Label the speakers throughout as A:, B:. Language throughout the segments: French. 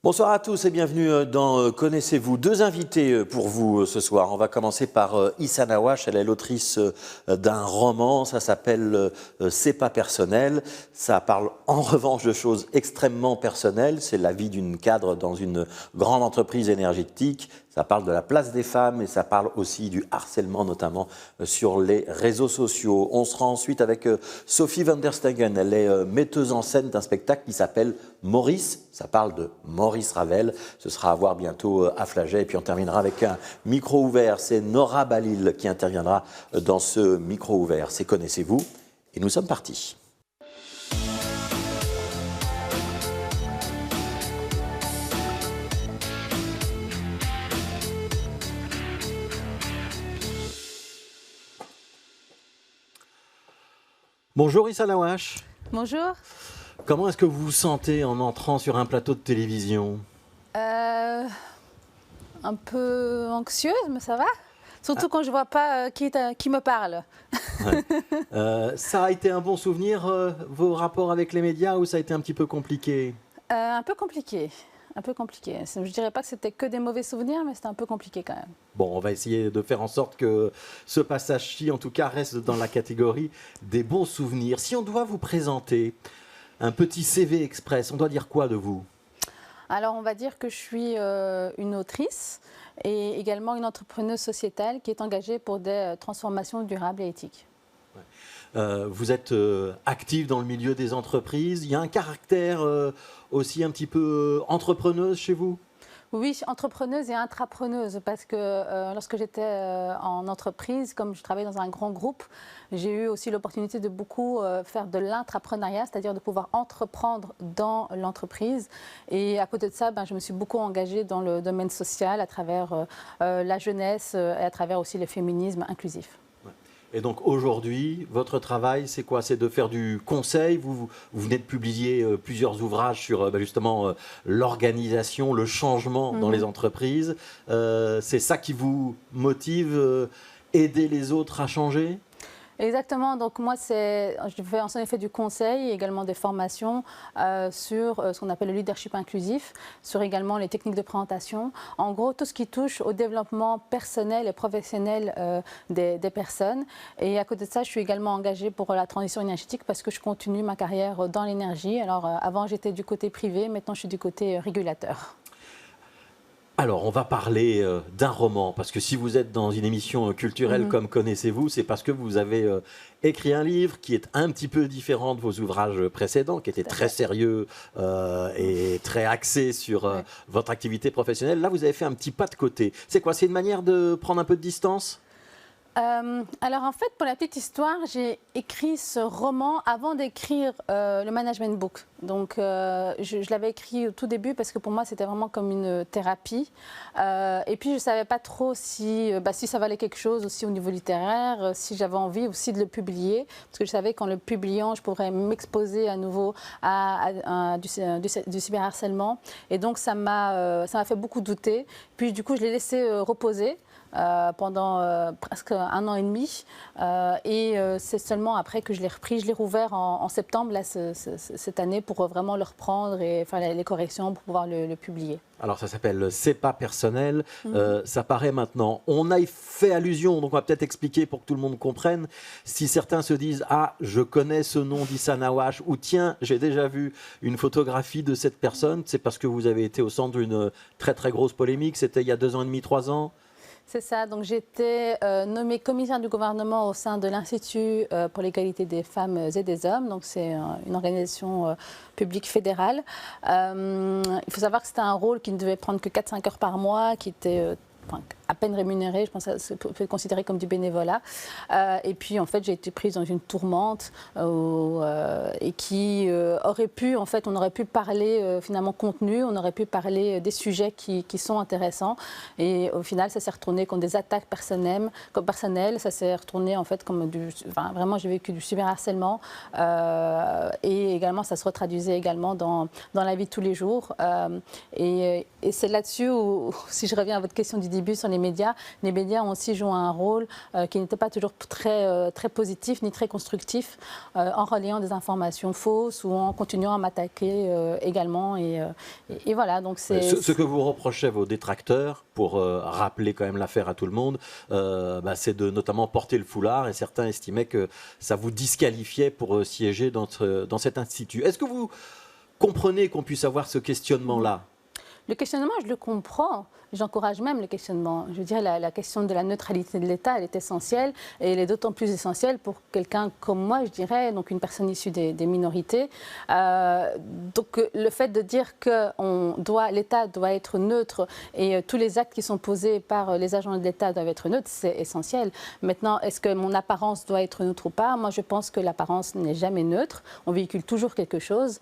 A: Bonsoir à tous et bienvenue dans Connaissez-vous. Deux invités pour vous ce soir. On va commencer par Issa Nawash. Elle est l'autrice d'un roman. Ça s'appelle C'est pas personnel. Ça parle en revanche de choses extrêmement personnelles. C'est la vie d'une cadre dans une grande entreprise énergétique. Ça parle de la place des femmes et ça parle aussi du harcèlement, notamment sur les réseaux sociaux. On sera ensuite avec Sophie van der Stegen. Elle est metteuse en scène d'un spectacle qui s'appelle Maurice. Ça parle de Maurice Ravel. Ce sera à voir bientôt à Flagey. Et puis on terminera avec un micro ouvert. C'est Nora Balil qui interviendra dans ce micro ouvert. C'est Connaissez-vous. Et nous sommes partis. Bonjour Issa Nawash.
B: Bonjour.
A: Comment est-ce que vous vous sentez en entrant sur un plateau de télévision?
B: Un peu anxieuse, mais ça va. Surtout quand je ne vois pas qui me parle.
A: Ouais. Ça a été un bon souvenir, vos rapports avec les médias, ou ça a été un petit peu compliqué?
B: Un peu compliqué. Un peu compliqué. Je ne dirais pas que c'était que des mauvais souvenirs, mais c'était un peu compliqué quand même.
A: Bon, on va essayer de faire en sorte que ce passage-ci, en tout cas, reste dans la catégorie des bons souvenirs. Si on doit vous présenter un petit CV express, on doit dire quoi de vous?
B: Alors, on va dire que je suis une autrice et également une entrepreneuse sociétale qui est engagée pour des transformations durables et éthiques.
A: Vous êtes active dans le milieu des entreprises. Il y a un caractère aussi un petit peu entrepreneuse chez vous?
B: Oui, entrepreneuse et intrapreneuse, parce que lorsque j'étais en entreprise, comme je travaillais dans un grand groupe, j'ai eu aussi l'opportunité de beaucoup faire de l'intrapreneuriat, c'est-à-dire de pouvoir entreprendre dans l'entreprise. Et à côté de ça, je me suis beaucoup engagée dans le domaine social à travers la jeunesse et à travers aussi le féminisme inclusif.
A: Et donc aujourd'hui, votre travail, c'est quoi? C'est de faire du conseil. Vous venez de publier plusieurs ouvrages sur justement l'organisation, le changement dans les entreprises. C'est ça qui vous motive, aider les autres à changer?
B: Exactement, donc moi je fais en effet du conseil et également des formations sur ce qu'on appelle le leadership inclusif, sur également les techniques de présentation, en gros tout ce qui touche au développement personnel et professionnel des personnes. Et à côté de ça, je suis également engagée pour la transition énergétique parce que je continue ma carrière dans l'énergie. Alors avant j'étais du côté privé, maintenant je suis du côté régulateur.
A: Alors, on va parler d'un roman, parce que si vous êtes dans une émission culturelle comme Connaissez-vous, c'est parce que vous avez écrit un livre qui est un petit peu différent de vos ouvrages précédents, qui étaient très sérieux et très axés sur votre activité professionnelle. Là, vous avez fait un petit pas de côté. C'est quoi? C'est une manière de prendre un peu de distance?
B: Alors en fait, pour la petite histoire, j'ai écrit ce roman avant d'écrire le management book. Donc je l'avais écrit au tout début parce que pour moi c'était vraiment comme une thérapie. Et puis je ne savais pas trop si ça valait quelque chose aussi au niveau littéraire, si j'avais envie aussi de le publier. Parce que je savais qu'en le publiant, je pourrais m'exposer à nouveau à du cyberharcèlement. Et donc ça m'a fait beaucoup douter. Puis du coup je l'ai laissé reposer. Pendant presque 1 an et demi et c'est seulement après que je l'ai repris, je l'ai rouvert en septembre là, cette année pour vraiment le reprendre et faire les corrections pour pouvoir le publier.
A: Alors ça s'appelle C'est pas personnel, ça paraît maintenant. On a fait allusion, donc on va peut-être expliquer pour que tout le monde comprenne. Si certains se disent « Ah, je connais ce nom d'Issa Nawash » ou « Tiens, j'ai déjà vu une photographie de cette personne », c'est parce que vous avez été au centre d'une très très grosse polémique, c'était il y a 2 ans et demi, 3 ans?
B: C'est ça, donc j'ai été nommée commissaire du gouvernement au sein de l'Institut pour l'égalité des femmes et des hommes, donc c'est une organisation publique fédérale. Il faut savoir que c'était un rôle qui ne devait prendre que 4-5 heures par mois, qui était à peine rémunéré, je pense que ça peut être considéré comme du bénévolat. Et puis en fait j'ai été prise dans une tourmente et qui aurait pu, en fait on aurait pu parler finalement contenu, on aurait pu parler des sujets qui sont intéressants et au final ça s'est retourné comme des attaques personnelles, ça s'est retourné en fait comme vraiment j'ai vécu du cyberharcèlement et également ça se retraduisait également dans la vie de tous les jours et c'est là-dessus où, si je reviens à votre question du début sur les médias ont aussi joué un rôle qui n'était pas toujours très positif ni très constructif en relayant des informations fausses ou en continuant à m'attaquer également. Et voilà, donc c'est...
A: Ce que vous reprochez vos détracteurs, pour rappeler quand même l'affaire à tout le monde, c'est de notamment porter le foulard, et certains estimaient que ça vous disqualifiait pour siéger dans cet institut. Est-ce que vous comprenez qu'on puisse avoir ce questionnement-là?
B: Le questionnement, je le comprends. J'encourage même le questionnement. Je veux dire, la question de la neutralité de l'État, elle est essentielle. Et elle est d'autant plus essentielle pour quelqu'un comme moi, je dirais, donc une personne issue des minorités. Donc le fait de dire que l'État doit être neutre et tous les actes qui sont posés par les agents de l'État doivent être neutres, c'est essentiel. Maintenant, est-ce que mon apparence doit être neutre ou pas? Moi, je pense que l'apparence n'est jamais neutre. On véhicule toujours quelque chose.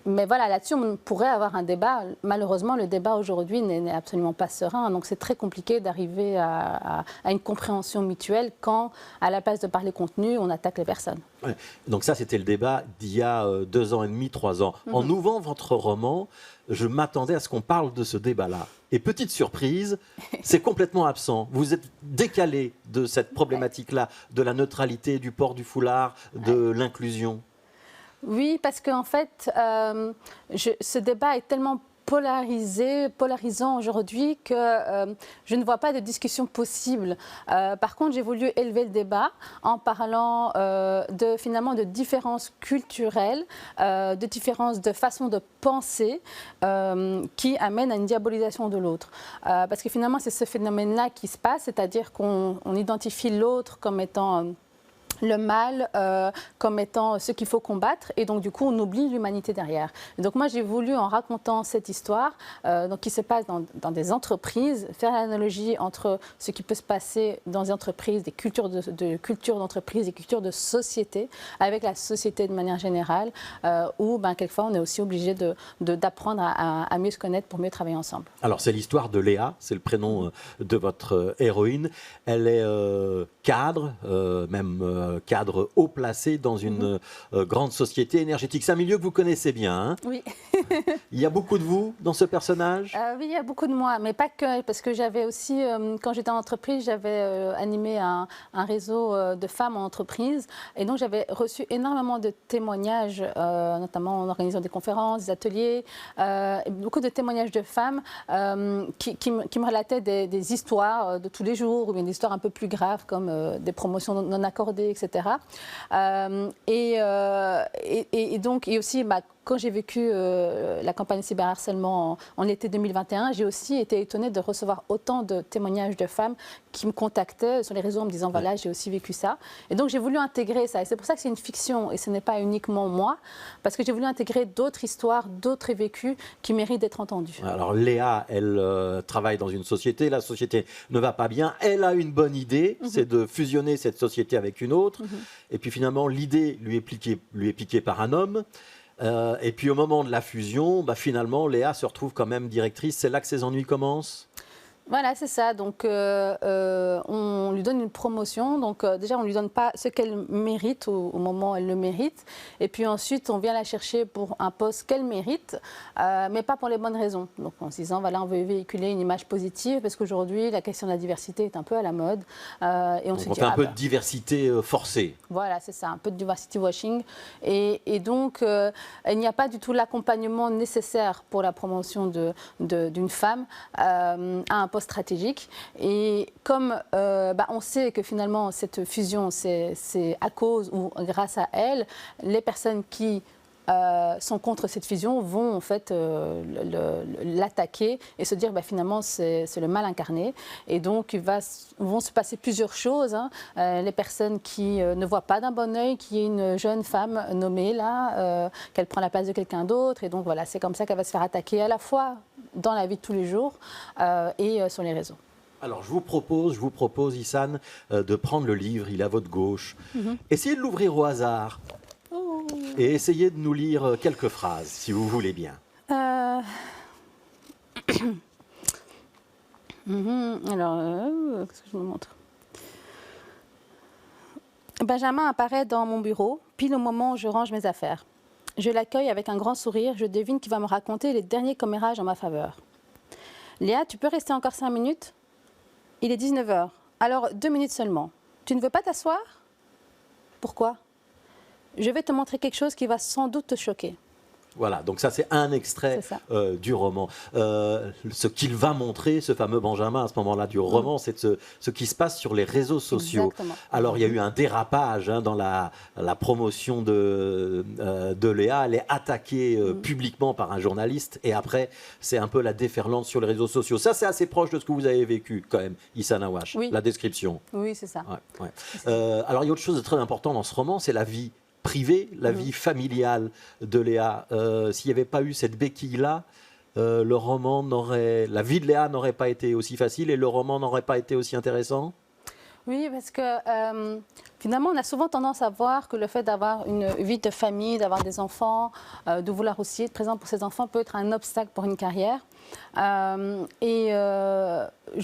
B: Mais voilà, là-dessus, on pourrait avoir un débat. Malheureusement, le débat aujourd'hui n'est absolument pas serein. Donc, c'est très compliqué d'arriver à une compréhension mutuelle quand, à la place de parler contenu, on attaque les personnes.
A: Ouais. Donc ça, c'était le débat d'il y a 2 ans et demi, 3 ans. En ouvrant votre roman, je m'attendais à ce qu'on parle de ce débat-là. Et petite surprise, c'est complètement absent. Vous êtes décalé de cette problématique-là, de la neutralité, du port du foulard, de l'inclusion.
B: Oui, parce qu'en fait, ce débat est tellement polarisant aujourd'hui que je ne vois pas de discussion possible. Par contre, j'ai voulu élever le débat en parlant finalement de différences culturelles, de différences de façon de penser qui amènent à une diabolisation de l'autre. Parce que finalement, c'est ce phénomène-là qui se passe, c'est-à-dire qu'on identifie l'autre comme étant... le mal comme étant ce qu'il faut combattre, et donc du coup on oublie l'humanité derrière. Et donc moi j'ai voulu, en racontant cette histoire qui se passe dans des entreprises, faire l'analogie entre ce qui peut se passer dans des entreprises, des cultures d'entreprise, des cultures de société, avec la société de manière générale, où quelquefois on est aussi obligé d'apprendre à mieux se connaître pour mieux travailler ensemble.
A: Alors c'est l'histoire de Léa, c'est le prénom de votre héroïne. Elle est cadre, cadre haut placé dans une grande société énergétique. C'est un milieu que vous connaissez bien. Hein?
B: Oui.
A: Il y a beaucoup de vous dans ce personnage?
B: Oui, il y a beaucoup de moi, mais pas que, parce que j'avais aussi, quand j'étais en entreprise, j'avais animé un réseau de femmes en entreprise, et donc j'avais reçu énormément de témoignages, notamment en organisant des conférences, des ateliers, beaucoup de témoignages de femmes qui me relataient des histoires de tous les jours, ou bien des histoires un peu plus graves, comme des promotions non accordées, etc. Et donc, et aussi, quand j'ai vécu la campagne cyberharcèlement en été 2021, j'ai aussi été étonnée de recevoir autant de témoignages de femmes qui me contactaient sur les réseaux en me disant voilà, j'ai aussi vécu ça. Et donc j'ai voulu intégrer ça. Et c'est pour ça que c'est une fiction et ce n'est pas uniquement moi, parce que j'ai voulu intégrer d'autres histoires, d'autres vécus qui méritent d'être entendus.
A: Alors Léa, elle travaille dans une société, la société ne va pas bien, elle a une bonne idée, c'est de fusionner cette société avec une autre. Et puis finalement, l'idée lui est piquée par un homme. Et puis au moment de la fusion, finalement, Léa se retrouve quand même directrice. C'est là que ses ennuis commencent?
B: Voilà, c'est ça. Donc, on lui donne une promotion. Donc, déjà, on ne lui donne pas ce qu'elle mérite au moment où elle le mérite. Et puis ensuite, on vient la chercher pour un poste qu'elle mérite, mais pas pour les bonnes raisons. Donc, en se disant, voilà, on veut véhiculer une image positive, parce qu'aujourd'hui, la question de la diversité est un peu à la mode. Et on se dit,
A: fait un peu de diversité forcée.
B: Voilà, c'est ça, un peu de diversity washing. Et donc, il n'y a pas du tout l'accompagnement nécessaire pour la promotion d'une femme à un poste stratégique. Et comme on sait que finalement cette fusion, c'est à cause ou grâce à elle, les personnes qui sont contre cette fusion vont en fait l'attaquer et se dire finalement c'est le mal incarné. Et donc vont se passer plusieurs choses. Hein. Les personnes qui ne voient pas d'un bon œil qu'il y ait une jeune femme nommée là, qu'elle prend la place de quelqu'un d'autre. Et donc voilà, c'est comme ça qu'elle va se faire attaquer à la fois dans la vie de tous les jours et sur les réseaux.
A: Alors, je vous propose, Issane, de prendre le livre, il est à votre gauche. Essayez de l'ouvrir au hasard et essayez de nous lire quelques phrases, si vous voulez bien.
B: Alors, qu'est-ce que je vous montre? Benjamin apparaît dans mon bureau, pile au moment où je range mes affaires. Je l'accueille avec un grand sourire, je devine qu'il va me raconter les derniers commérages en ma faveur. Léa, tu peux rester encore 5 minutes? Il est 19 heures. Alors, 2 minutes seulement. Tu ne veux pas t'asseoir? Pourquoi? Je vais te montrer quelque chose qui va sans doute te choquer.
A: Voilà, donc ça c'est un extrait du roman. Ce qu'il va montrer, ce fameux Benjamin à ce moment-là du roman, c'est ce qui se passe sur les réseaux sociaux.
B: Exactement.
A: Alors il y a eu un dérapage dans la promotion de Léa. Elle est attaquée publiquement par un journaliste et après c'est un peu la déferlante sur les réseaux sociaux. Ça c'est assez proche de ce que vous avez vécu quand même, Issa Nawash, la description.
B: Oui, c'est ça.
A: Ouais, ouais. Alors il y a autre chose de très important dans ce roman, c'est la vie privée, la vie familiale de Léa. S'il n'y avait pas eu cette béquille-là, le roman la vie de Léa n'aurait pas été aussi facile et le roman n'aurait pas été aussi intéressant.
B: Oui, parce que finalement, on a souvent tendance à voir que le fait d'avoir une vie de famille, d'avoir des enfants, de vouloir aussi être présent pour ses enfants peut être un obstacle pour une carrière. Je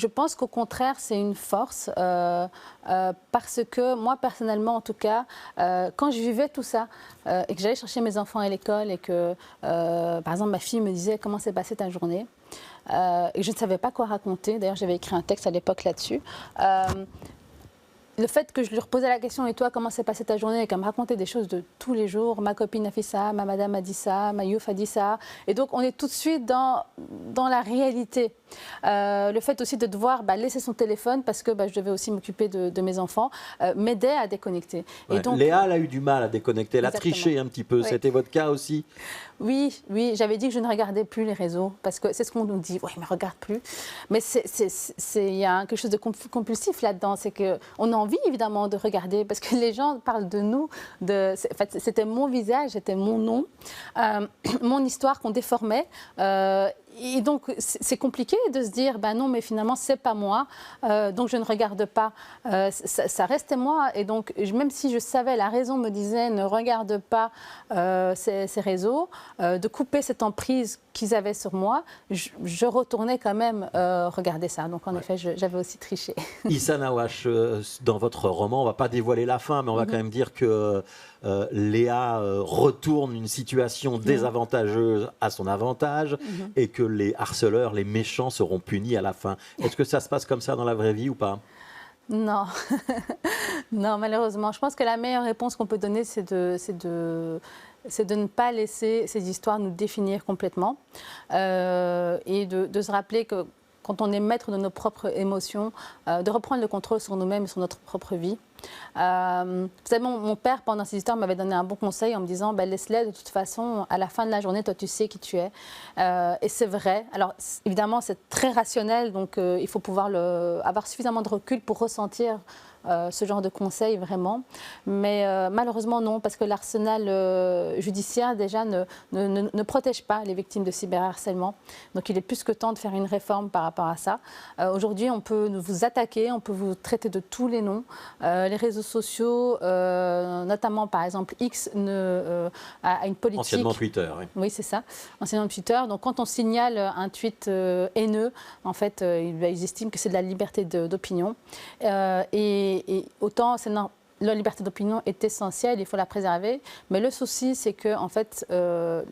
B: pense qu'au contraire, c'est une force parce que moi, personnellement, en tout cas, quand je vivais tout ça et que j'allais chercher mes enfants à l'école et que, par exemple, ma fille me disait comment s'est passée ta journée et je ne savais pas quoi raconter. D'ailleurs, j'avais écrit un texte à l'époque là-dessus. Le fait que je lui reposais la question, et toi, comment s'est passée ta journée, et qu'elle me racontait des choses de tous les jours, ma copine a fait ça, ma madame a dit ça, ma youf a dit ça. Et donc, on est tout de suite dans la réalité. Le fait aussi de devoir laisser son téléphone, parce que je devais aussi m'occuper de mes enfants, m'aidait à déconnecter.
A: Ouais.
B: Et donc,
A: Léa, elle a eu du mal à déconnecter, elle a triché un petit peu. Oui. C'était votre cas aussi?
B: Oui, j'avais dit que je ne regardais plus les réseaux, parce que c'est ce qu'on nous dit, oui, mais regarde plus. Mais il y a quelque chose de compulsif là-dedans, c'est qu'on a envie évidemment de regarder, parce que les gens parlent de nous, c'était mon visage, c'était mon nom, mon histoire qu'on déformait. Et donc, c'est compliqué de se dire, non, mais finalement, c'est pas moi, donc je ne regarde pas. Ça restait moi. Et donc, même si je savais, la raison me disait, ne regarde pas ces réseaux, de couper cette emprise qu'ils avaient sur moi, je retournais quand même regarder ça. Donc, en effet, j'avais aussi triché.
A: Issa Nawash, dans votre roman, on ne va pas dévoiler la fin, mais on va quand même dire que Léa retourne une situation désavantageuse à son avantage et que les harceleurs, les méchants seront punis à la fin. Est-ce que ça se passe comme ça dans la vraie vie ou pas?
B: Non, non, malheureusement. Je pense que la meilleure réponse qu'on peut donner, c'est de ne pas laisser ces histoires nous définir complètement et de se rappeler que quand on est maître de nos propres émotions, de reprendre le contrôle sur nous-mêmes et sur notre propre vie. Vous savez, mon père, pendant ces histoires, m'avait donné un bon conseil en me disant laisse-les, de toute façon, à la fin de la journée, toi, tu sais qui tu es. Et c'est vrai. Alors, évidemment, c'est très rationnel, donc il faut pouvoir avoir suffisamment de recul pour ressentir ce genre de conseils, vraiment. Mais malheureusement, non, parce que l'arsenal judiciaire, déjà, ne protège pas les victimes de cyberharcèlement. Donc, il est plus que temps de faire une réforme par rapport à ça. Aujourd'hui, on peut vous attaquer, on peut vous traiter de tous les noms. Les réseaux sociaux, notamment, par exemple, X a une politique...
A: Anciennement Twitter, oui.
B: Oui, c'est ça, anciennement Twitter. Donc, quand on signale un tweet haineux, en fait, ils estiment que c'est de la liberté d'opinion. Et autant, la liberté d'opinion est essentielle, il faut la préserver. Mais le souci, c'est que, en fait,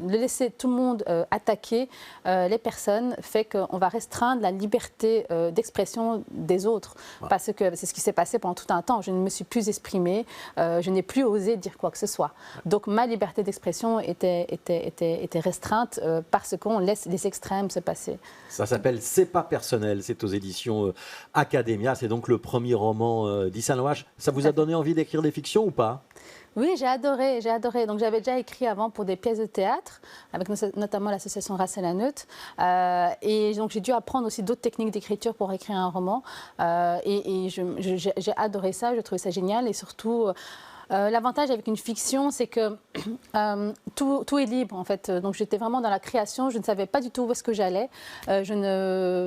B: laisser tout le monde attaquer les personnes fait qu'on va restreindre la liberté d'expression des autres. Ouais. Parce que c'est ce qui s'est passé pendant tout un temps. Je ne me suis plus exprimée, je n'ai plus osé dire quoi que ce soit. Ouais. Donc, ma liberté d'expression était restreinte parce qu'on laisse les extrêmes se passer.
A: Ça s'appelle C'est pas personnel, c'est aux éditions Academia. C'est donc le premier roman d'Issa Nawash. Ça vous a donné envie d'écrire des fictions ou pas?
B: Oui, j'ai adoré. Donc j'avais déjà écrit avant pour des pièces de théâtre, avec notamment l'association Race et la Neutre. Et donc j'ai dû apprendre aussi d'autres techniques d'écriture pour écrire un roman. Et j'ai adoré ça, je trouvais ça génial. Et surtout... l'avantage avec une fiction, c'est que tout est libre, en fait. Donc, j'étais vraiment dans la création. Je ne savais pas du tout où est-ce que j'allais. Je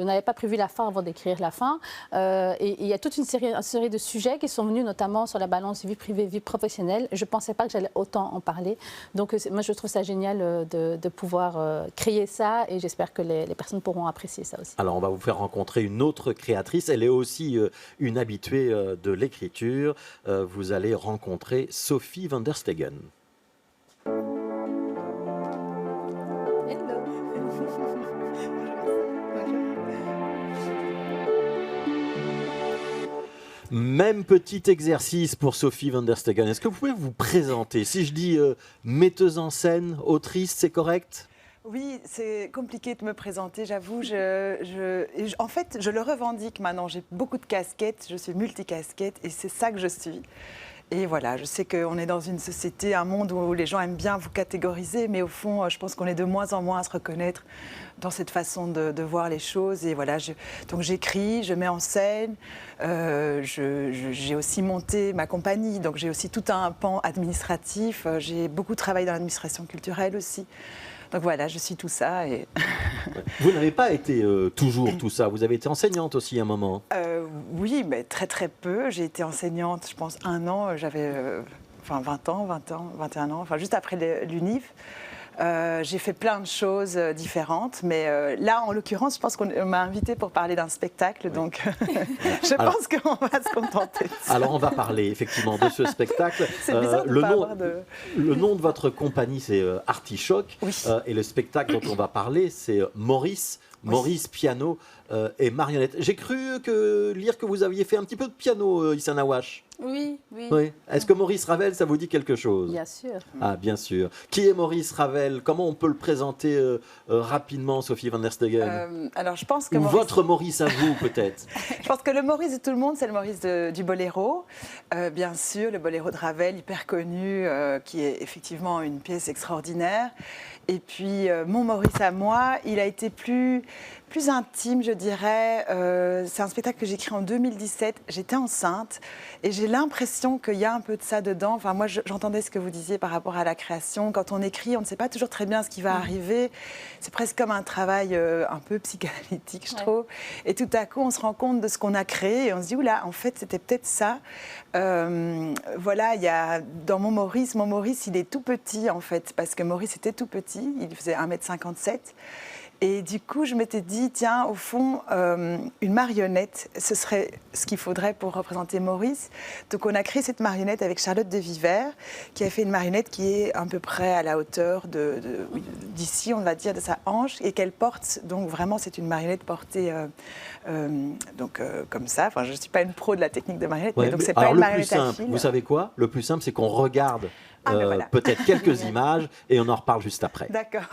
B: n'avais pas prévu la fin avant d'écrire la fin. Et il y a toute une série de sujets qui sont venus, notamment sur la balance vie privée, vie professionnelle. Je ne pensais pas que j'allais autant en parler. Donc, moi, je trouve ça génial de pouvoir créer ça. Et j'espère que les personnes pourront apprécier ça aussi.
A: Alors, on va vous faire rencontrer une autre créatrice. Elle est aussi une habituée de l'écriture. Vous allez rencontrer Sophie van der Stegen.
C: Hello.
A: Même petit exercice pour Sophie van der Stegen. Est-ce que vous pouvez vous présenter? Si je dis metteuse en scène, autrice, c'est correct?
C: Oui, c'est compliqué de me présenter, j'avoue. En fait, je le revendique maintenant. J'ai beaucoup de casquettes, je suis multicasquette et c'est ça que je suis. Et voilà, je sais qu'on est dans une société, un monde où les gens aiment bien vous catégoriser, mais au fond, je pense qu'on est de moins en moins à se reconnaître dans cette façon de voir les choses. Et voilà, donc j'écris, je mets en scène, j'ai aussi monté ma compagnie, donc j'ai aussi tout un pan administratif. J'ai beaucoup travaillé dans l'administration culturelle aussi. Donc voilà, je suis tout ça. Et...
A: Vous n'avez pas été toujours tout ça, vous avez été enseignante aussi à un moment.
C: Oui, mais très très peu. J'ai été enseignante, je pense, 1 an, j'avais 20 ans, 21 ans, enfin juste après l'UNIF. J'ai fait plein de choses différentes, mais là, en l'occurrence, je pense qu'on m'a invitée pour parler d'un spectacle, donc je pense qu'on va se contenter de ça.
A: Alors, on va parler effectivement de ce spectacle.
C: C'est bizarre de pas avoir de...
A: Le nom de votre compagnie, c'est Artichoc,
C: oui.
A: Et le spectacle dont on va parler, c'est Maurice. Oui. Maurice, piano et marionnette. J'ai cru lire que vous aviez fait un petit peu de piano, Issana Wash.
B: Oui.
A: Est-ce que Maurice Ravel, ça vous dit quelque chose?
B: Bien sûr.
A: Ah, bien sûr. Qui est Maurice Ravel? Comment on peut le présenter rapidement, Sophie van der Stegen?
C: Alors, je pense que
A: Ou votre Maurice à vous, peut-être?
C: Je pense que le Maurice de tout le monde, c'est le Maurice du boléro. Bien sûr, le boléro de Ravel, hyper connu, qui est effectivement une pièce extraordinaire. Et puis, mon Maurice à moi, il a été plus intime, je dirais. C'est un spectacle que j'ai écrit en 2017. J'étais enceinte et j'ai l'impression qu'il y a un peu de ça dedans. Enfin, moi, j'entendais ce que vous disiez par rapport à la création. Quand on écrit, on ne sait pas toujours très bien ce qui va arriver. C'est presque comme un travail un peu psychanalytique, je trouve. Et tout à coup, on se rend compte de ce qu'on a créé et on se dit, oula, en fait, c'était peut-être ça. Voilà, il y a dans mon Maurice, il est tout petit, en fait, parce que Maurice était tout petit. Il faisait 1,57 m. Et du coup, je m'étais dit, tiens, au fond, une marionnette, ce serait ce qu'il faudrait pour représenter Maurice. Donc, on a créé cette marionnette avec Charlotte de Vivert, qui a fait une marionnette qui est à peu près à la hauteur d'ici, on va dire, de sa hanche, et qu'elle porte. Donc, vraiment, c'est une marionnette portée comme ça. Enfin, je ne suis pas une pro de la technique de marionnette, mais donc c'est pas une marionnette à fil.
A: Vous savez quoi? Le plus simple, c'est qu'on regarde voilà. Peut-être quelques images et on en reparle juste après.
C: D'accord.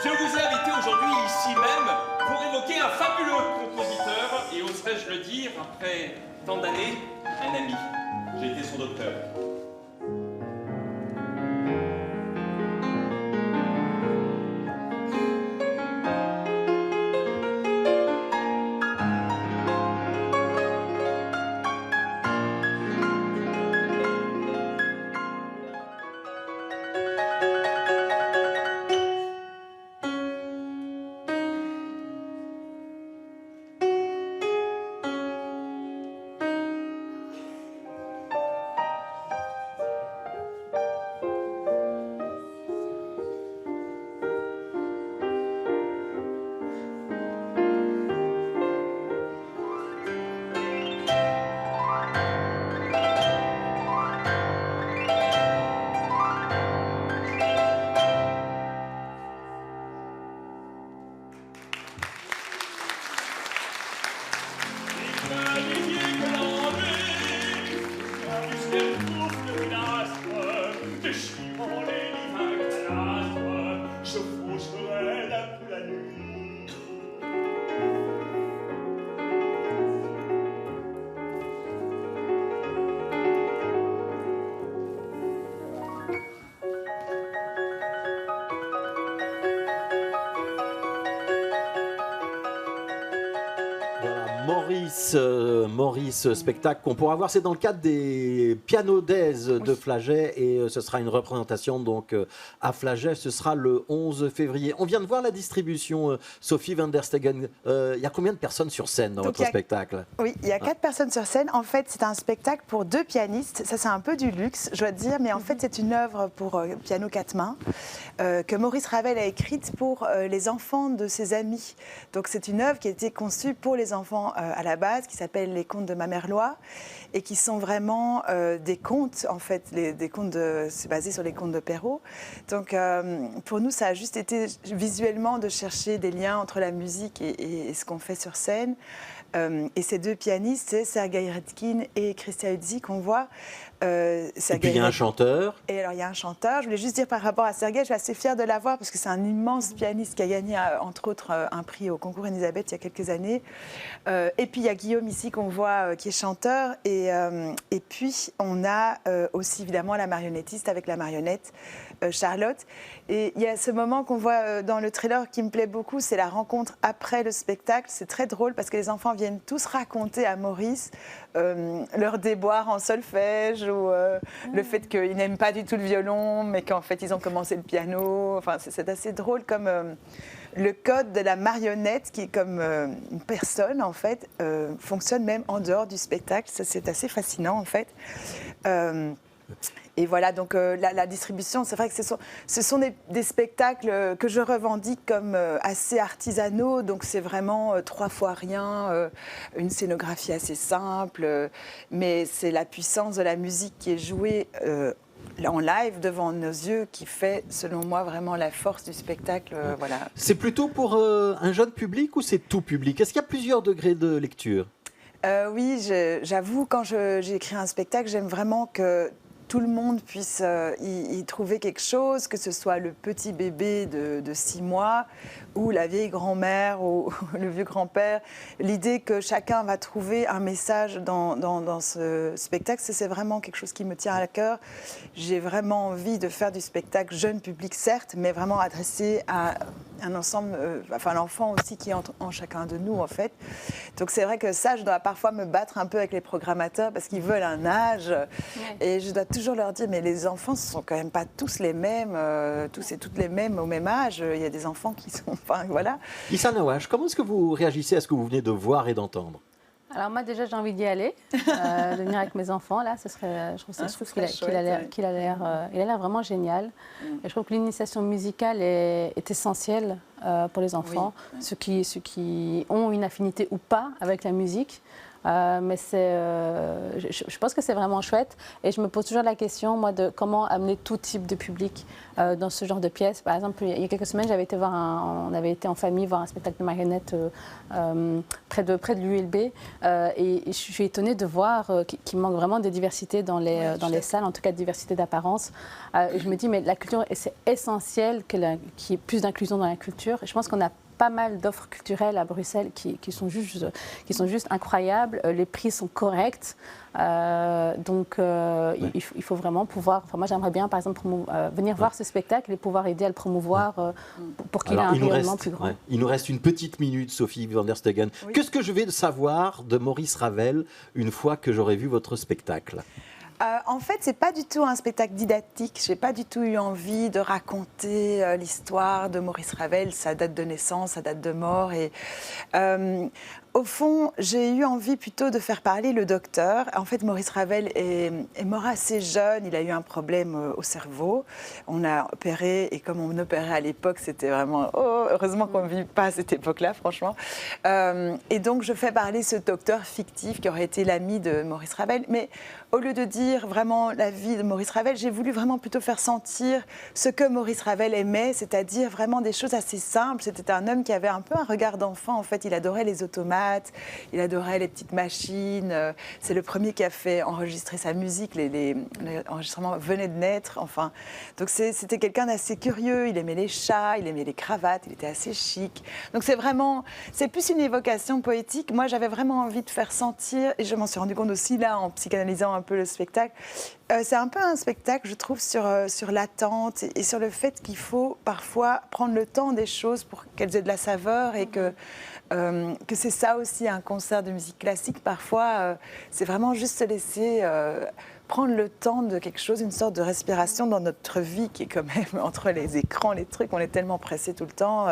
D: Je vous ai invité aujourd'hui ici même pour évoquer un fabuleux compositeur et oserais-je le dire, après tant d'années, un ami. J'ai été son docteur.
A: Maurice spectacle qu'on pourra voir, c'est dans le cadre des Piano Days de Flagey et ce sera une représentation donc à Flagey, ce sera le 11 février. On vient de voir la distribution, Sophie van der Stegen. Il y a combien de personnes sur scène dans votre spectacle?
C: Oui, il y a 4 personnes sur scène. En fait, c'est un spectacle pour 2 pianistes. Ça, c'est un peu du luxe, je dois dire, mais en fait, c'est une œuvre pour piano 4 mains que Maurice Ravel a écrite pour les enfants de ses amis. Donc, c'est une œuvre qui a été conçue pour les enfants à la base, qui s'appelle Les Contes de ma mère Loi, et qui sont vraiment des contes, en fait, c'est basé sur les contes de Perrault. Donc, pour nous, ça a juste été visuellement de chercher des liens entre la musique et ce qu'on fait sur scène. Et ces deux pianistes, c'est Sergueï Redkin et Christian Hudzi qu'on voit.
A: Et puis il y a un chanteur.
C: Et alors il y a un chanteur. Je voulais juste dire par rapport à Sergueï, je suis assez fière de l'avoir parce que c'est un immense pianiste qui a gagné entre autres un prix au concours Elisabeth il y a quelques années. Et puis il y a Guillaume ici qu'on voit qui est chanteur. Et puis on a aussi évidemment la marionnettiste avec la marionnette Charlotte. Et il y a ce moment qu'on voit dans le trailer qui me plaît beaucoup, c'est la rencontre après le spectacle. C'est très drôle parce que les enfants viennent tous raconter à Maurice leur déboire en solfège ou le fait qu'ils n'aiment pas du tout le violon, mais qu'en fait ils ont commencé le piano. Enfin, c'est assez drôle comme le code de la marionnette, qui est comme une personne en fait, fonctionne même en dehors du spectacle. Ça, c'est assez fascinant en fait. Et voilà, donc la distribution, c'est vrai que ce sont des spectacles que je revendique comme assez artisanaux. Donc c'est vraiment 3 fois rien, une scénographie assez simple. Mais c'est la puissance de la musique qui est jouée en live devant nos yeux qui fait, selon moi, vraiment la force du spectacle. Voilà.
A: C'est plutôt pour un jeune public ou c'est tout public? Est-ce qu'il y a plusieurs degrés de lecture?
C: Oui, j'avoue, quand j'ai écrit un spectacle, j'aime vraiment que tout le monde puisse y trouver quelque chose, que ce soit le petit bébé de 6 mois ou la vieille grand-mère ou le vieux grand-père. L'idée que chacun va trouver un message dans ce spectacle, c'est vraiment quelque chose qui me tient à cœur. J'ai vraiment envie de faire du spectacle jeune public, certes, mais vraiment adressé à un ensemble, enfin l'enfant aussi qui est en chacun de nous en fait. Donc c'est vrai que ça, je dois parfois me battre un peu avec les programmateurs parce qu'ils veulent un âge. Et je dois toujours leur dire, mais les enfants, ce sont quand même pas tous les mêmes, tous et toutes les mêmes au même âge. Il y a des enfants qui sont, enfin voilà.
A: Issa Nawash, comment est-ce que vous réagissez à ce que vous venez de voir et d'entendre?
B: Alors moi déjà j'ai envie d'y aller, de venir avec mes enfants là, je trouve qu'il a l'air vraiment génial. Et je trouve que l'initiation musicale est essentielle pour les enfants,
C: oui.
B: ceux qui ont une affinité ou pas avec la musique. Mais je pense que c'est vraiment chouette et je me pose toujours la question moi de comment amener tout type de public dans ce genre de pièces. Par exemple, il y a quelques semaines, on avait été en famille voir un spectacle de marionnettes près de l'ULB et je suis étonnée de voir qu'il manque vraiment de diversité dans les salles, en tout cas de diversité d'apparence. Je me dis mais la culture, c'est essentiel qu'il y ait plus d'inclusion dans la culture. Je pense qu'on a pas mal d'offres culturelles à Bruxelles qui sont juste incroyables. Les prix sont corrects. Donc, il faut vraiment pouvoir... Enfin, moi, j'aimerais bien, par exemple, venir voir ce spectacle et pouvoir aider à le promouvoir pour qu'il ait un rayonnement plus grand.
A: Il nous reste une petite minute, Sophie van der Stegen. Oui. Qu'est-ce que je vais savoir de Maurice Ravel une fois que j'aurai vu votre spectacle ?
C: En fait, c'est pas du tout un spectacle didactique. J'ai pas du tout eu envie de raconter l'histoire de Maurice Ravel, sa date de naissance, sa date de mort. Et au fond, j'ai eu envie plutôt de faire parler le docteur. En fait, Maurice Ravel est mort assez jeune. Il a eu un problème au cerveau. On a opéré, et comme on opérait à l'époque, c'était vraiment... Oh, heureusement qu'on ne vit pas à cette époque-là, franchement. Et donc, je fais parler ce docteur fictif qui aurait été l'ami de Maurice Ravel. Mais au lieu de dire vraiment la vie de Maurice Ravel, j'ai voulu vraiment plutôt faire sentir ce que Maurice Ravel aimait, c'est-à-dire vraiment des choses assez simples. C'était un homme qui avait un peu un regard d'enfant. En fait, il adorait les automates. Il adorait les petites machines. C'est le premier qui a fait enregistrer sa musique. Les enregistrements venaient de naître. Enfin, donc c'était quelqu'un d'assez curieux. Il aimait les chats, il aimait les cravates. Il était assez chic. Donc c'est plus une évocation poétique. Moi, j'avais vraiment envie de faire sentir, et je m'en suis rendu compte aussi là en psychanalysant un peu le spectacle. C'est un peu un spectacle, je trouve, sur l'attente et sur le fait qu'il faut parfois prendre le temps des choses pour qu'elles aient de la saveur et que c'est ça aussi un concert de musique classique. Parfois, c'est vraiment juste se laisser prendre le temps de quelque chose, une sorte de respiration dans notre vie qui est quand même entre les écrans, les trucs, on est tellement pressés tout le temps.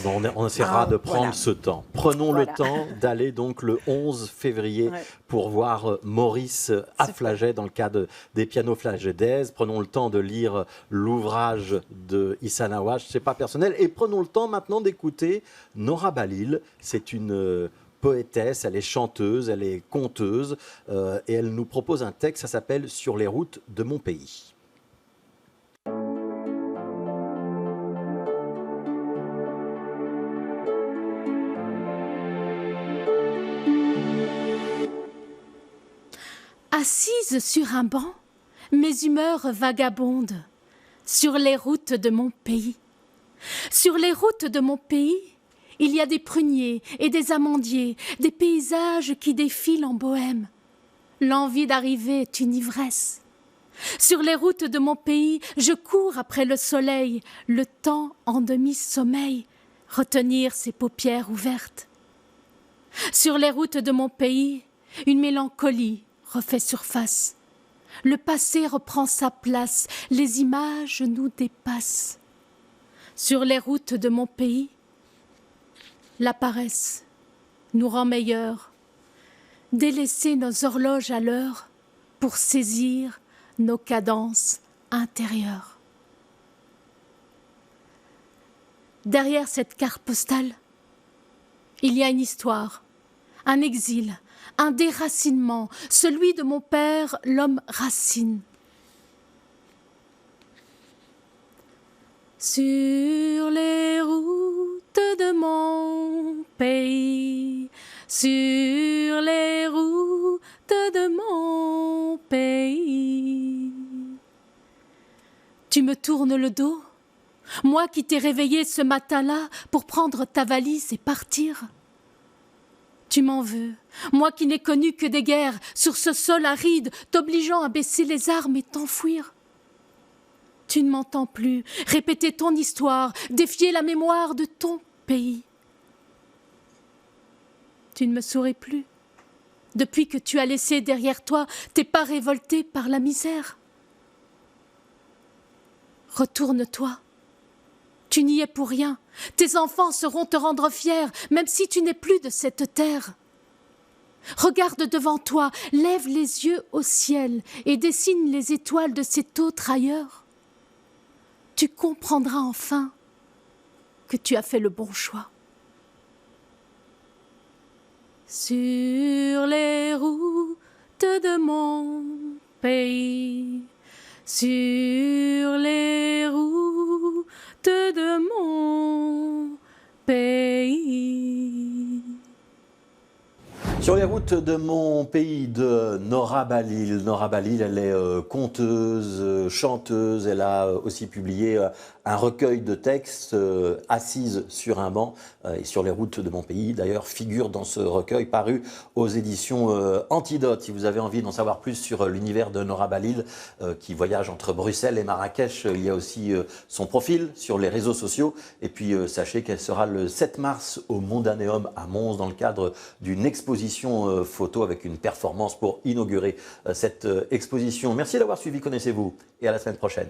A: On essaiera de prendre ce temps. Prenons le temps d'aller donc le 11 février pour voir Maurice à Flaget dans le cadre des pianos Flaget d'Aise. Prenons le temps de lire l'ouvrage de Issa Nawash, c'est pas personnel. Et prenons le temps maintenant d'écouter Nora Balil. C'est une poétesse, elle est chanteuse, elle est conteuse et elle nous propose un texte, ça s'appelle « Sur les routes de mon pays ».
E: Assise sur un banc, mes humeurs vagabondent sur les routes de mon pays. Sur les routes de mon pays, il y a des pruniers et des amandiers, des paysages qui défilent en bohème. L'envie d'arriver est une ivresse. Sur les routes de mon pays, je cours après le soleil, le temps en demi-sommeil, retenir ses paupières ouvertes. Sur les routes de mon pays, une mélancolie refait surface. Le passé reprend sa place, les images nous dépassent. Sur les routes de mon pays, la paresse nous rend meilleurs. Délaisser nos horloges à l'heure pour saisir nos cadences intérieures. Derrière cette carte postale, il y a une histoire, un exil, un déracinement, celui de mon père, l'homme racine. Sur les routes de mon pays, sur les routes de mon pays. Tu me tournes le dos, moi qui t'ai réveillé ce matin-là pour prendre ta valise et partir. Tu m'en veux, moi qui n'ai connu que des guerres sur ce sol aride, t'obligeant à baisser les armes et t'enfuir. Tu ne m'entends plus répéter ton histoire, défier la mémoire de ton pays. Tu ne me souris plus, depuis que tu as laissé derrière toi tes pas révoltés par la misère. Retourne-toi. Tu n'y es pour rien. Tes enfants sauront te rendre fier, même si tu n'es plus de cette terre. Regarde devant toi, lève les yeux au ciel et dessine les étoiles de cet autre ailleurs. Tu comprendras enfin que tu as fait le bon choix. Sur les routes de mon pays, sur les routes de mon pays.
A: Sur les routes de mon pays de Nora Balil. Nora Balil, elle est conteuse, chanteuse. Elle a aussi publié un recueil de textes assise sur un banc et sur les routes de mon pays. D'ailleurs, figure dans ce recueil paru aux éditions Antidote. Si vous avez envie d'en savoir plus sur l'univers de Nora Balil, qui voyage entre Bruxelles et Marrakech, il y a aussi son profil sur les réseaux sociaux. Et puis, sachez qu'elle sera le 7 mars au Mondanéum à Mons dans le cadre d'une exposition photo avec une performance pour inaugurer cette exposition. Merci d'avoir suivi Connaissez-vous et à la semaine prochaine.